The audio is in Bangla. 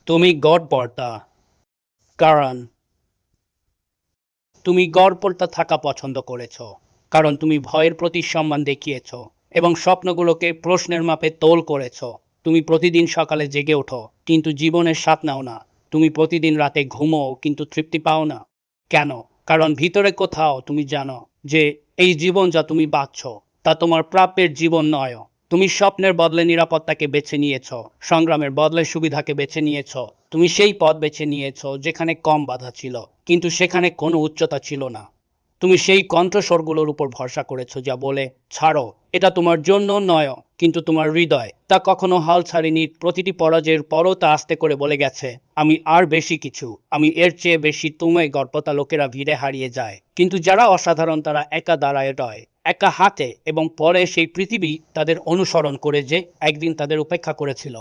তুমি গড়পড়তা, কারণ তুমি গড়পড়তা থাকা পছন্দ করেছ, কারণ তুমি ভয়ের প্রতি সম্মান দেখিয়েছ এবং স্বপ্নগুলোকে প্রশ্নের মাপে তোল করেছ। তুমি প্রতিদিন সকালে জেগে ওঠো কিন্তু জীবনের স্বাদ নাও না। তুমি প্রতিদিন রাতে ঘুমোও কিন্তু তৃপ্তি পাও না। কেন? কারণ ভিতরে কোথাও তুমি জানো যে এই জীবন যা তুমি বাঁচছ তা তোমার প্রাপ্যের জীবন নয়। তুমি স্বপ্নের বদলে নিরাপত্তাকে বেছে নিয়েছ, সংগ্রামের বদলে সুবিধাকে বেছে নিয়েছ। তুমি সেই পথ বেছে নিয়েছ যেখানে কম বাধা ছিল কিন্তু সেখানে কোনো উচ্চতা ছিল না। তুমি সেই কণ্ঠস্বরগুলোর উপর ভরসা করেছো যা বলে, ছাড়ো, এটা তোমার জন্য নয়, কিন্তু তোমার হৃদয় তা কখনো হাল ছাড়েনি। প্রতিটি পরাজয়ের পরও তা আস্তে করে বলে গেছে, আমি আর বেশি কিছু, আমি এর চেয়ে বেশি। তুমি গর্বতা লোকেরা ভিড়ে হারিয়ে যায়, কিন্তু যারা অসাধারণ তারা একা দাঁড়ায় রয়, একা হাঁটে এবং পরে সেই পৃথিবী তাদের অনুসরণ করে যে একদিন তাদের উপেক্ষা করেছিল।